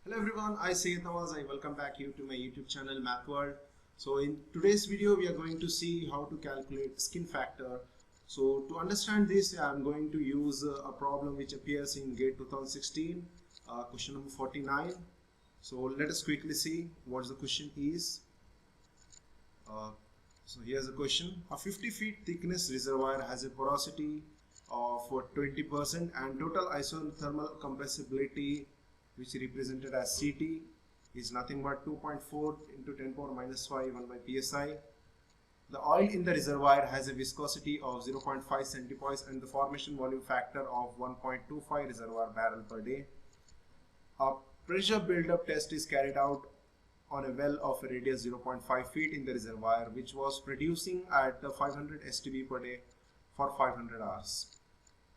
Hello everyone, I Syed Nawaz. I welcome back you to my YouTube channel Math World. So in today's video we are going to see how to calculate skin factor. So to understand this I am going to use a problem which appears in GATE 2016, question number 49. So let us quickly see what the question is. So here's the question. A 50 feet thickness reservoir has a porosity of 20% and total isothermal compressibility, which is represented as CT, is nothing but 2.4 into 10 power minus 5 1 by psi. The oil in the reservoir has a viscosity of 0.5 centipoise and the formation volume factor of 1.25 reservoir barrel per day. A pressure build-up test is carried out on a well of a radius 0.5 feet in the reservoir, which was producing at 500 STB per day for 500 hours.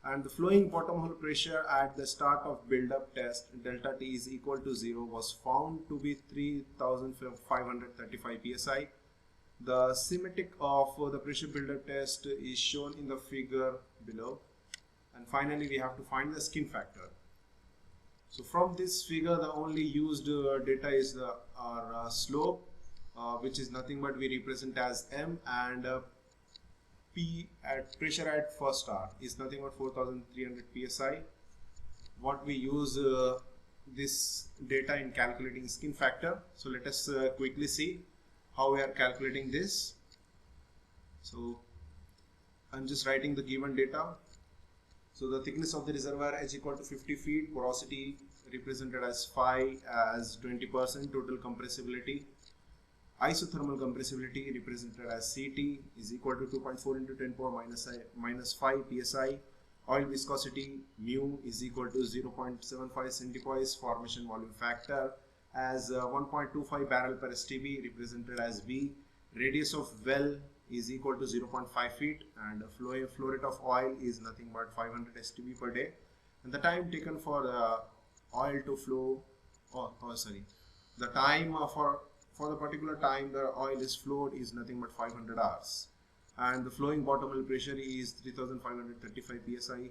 And the flowing bottom hole pressure at the start of build-up test, delta T is equal to 0, was found to be 3535 psi. The schematic of the pressure build-up test is shown in the figure below. And finally we have to find the skin factor. So from this figure the only used data is our slope, which is nothing but we represent as m, and P at pressure at first hour is nothing but 4300 psi. What we use this data in calculating skin factor. So let us quickly see how we are calculating this. So I'm just writing the given data. So the thickness of the reservoir is equal to 50 feet, porosity represented as phi as 20%, total compressibility, isothermal compressibility represented as CT is equal to 2.4 into 10 power minus 5 psi. Oil viscosity mu is equal to 0.75 centipoise. Formation volume factor as 1.25 barrel per STB represented as V. Radius of well is equal to 0.5 feet and flow rate of oil is nothing but 500 STB per day. And the time taken for the oil to flow, the time for the particular time the oil is flowed is nothing but 500 hours. And the flowing bottom hole pressure is 3535 psi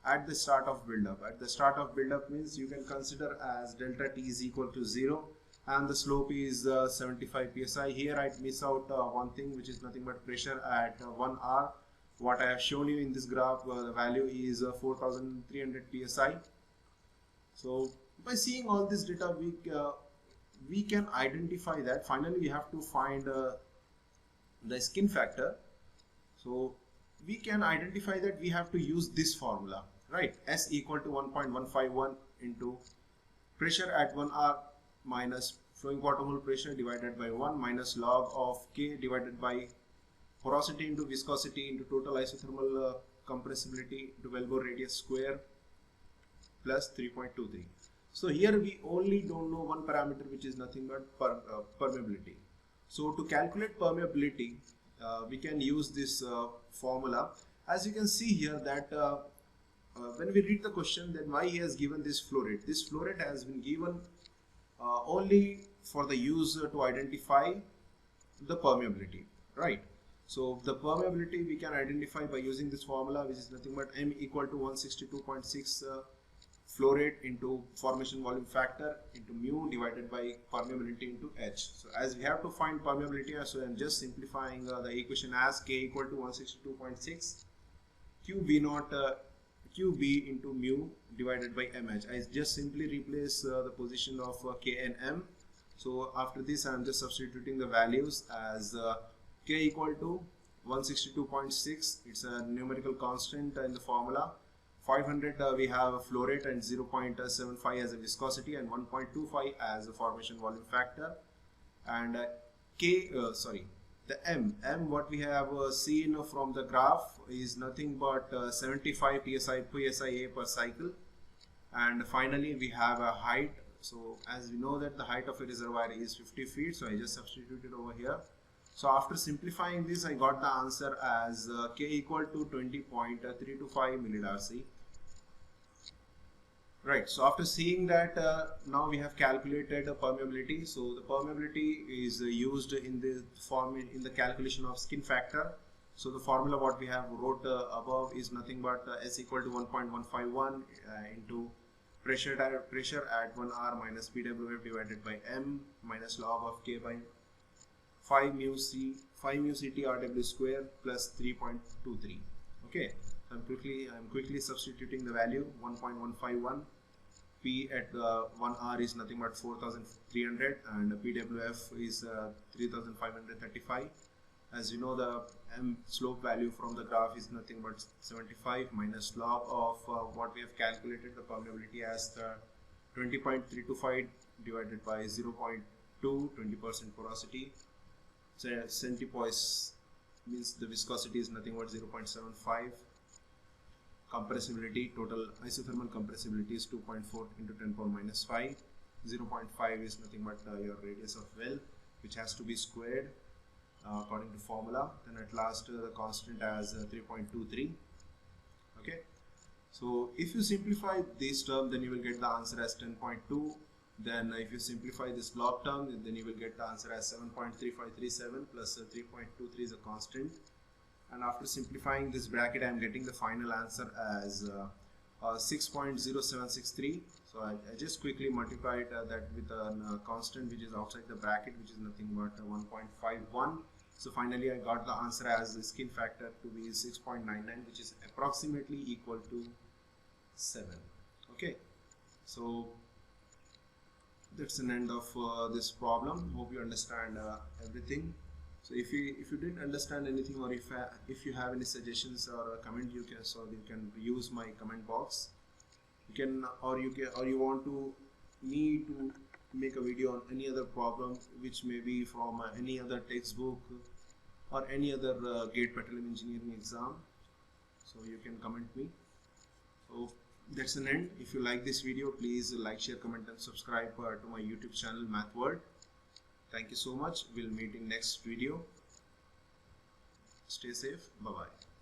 at the start of build-up. At the start of build-up means you can consider as delta T is equal to 0 and the slope is 75 psi. Here I miss out one thing, which is nothing but pressure at 1 hour. What I have shown you in this graph, the value is 4300 psi. So by seeing all this data we can identify that. Finally we have to find the skin factor. So we can identify that we have to use this formula, right? S equal to 1.151 into pressure at 1 hour minus flowing bottom hole pressure divided by 1 minus log of K divided by porosity into viscosity into total isothermal compressibility into wellbore radius square plus 3.23. So here we only don't know one parameter, which is nothing but permeability. So to calculate permeability we can use this formula. As you can see here that when we read the question, then why he has given this flow rate. This flow rate has been given only for the user to identify the permeability, right? So the permeability we can identify by using this formula, which is nothing but m equal to 162.6 flow rate into formation volume factor into mu divided by permeability into H. So as we have to find permeability, so I'm just simplifying the equation as K equal to 162.6 QB into mu divided by MH. I just simply replace the position of K and M. So after this I'm just substituting the values as K equal to 162.6. It's a numerical constant in the formula. 500 we have a flow rate and 0.75 as a viscosity and 1.25 as a formation volume factor. And the M what we have seen from the graph is nothing but 75 psi per cycle. And finally we have a height. So as we know that the height of a reservoir is 50 feet, so I just substituted over here. So after simplifying this, I got the answer as K equal to 20.325 millidarcy. Right, so after seeing that, now we have calculated the permeability. So the permeability is used in the calculation of skin factor. So the formula what we have wrote above is nothing but S equal to 1.151 into pressure at 1 hour minus PWF divided by M minus log of K by 5 mu CT RW square plus 3.23. Okay, so I'm quickly substituting the value. 1.151. P at 1 hour is nothing but 4,300 and PWF is 3,535. As you know, the M slope value from the graph is nothing but 75 minus log of what we have calculated the permeability as the 20.325 divided by 0.2, 20% porosity. So centipoise means the viscosity is nothing but 0.75. Compressibility, total isothermal compressibility is 2.4 into 10 power minus 5. 0.5 is nothing but your radius of well, which has to be squared according to formula. Then at last the constant as 3.23. Okay, so if you simplify this term, then you will get the answer as 10.2. Then if you simplify this log term, then you will get the answer as 7.3537 plus 3.23 is a constant. And after simplifying this bracket, I am getting the final answer as 6.0763. So I just quickly multiplied that with a constant which is outside the bracket, which is nothing but 1.51. So finally I got the answer as the skin factor to be 6.99, which is approximately equal to 7. Okay, so that's an end of this problem. Hope you understand everything. So if you didn't understand anything, or if you have any suggestions or a comment, you can use my comment box. You want me to make a video on any other problem which may be from any other textbook or any other GATE petroleum engineering exam. So you can comment me. So that's an end. If you like this video, please like, share, comment and subscribe to my YouTube channel Math World. Thank you so much. We'll meet in next video. Stay safe. Bye bye.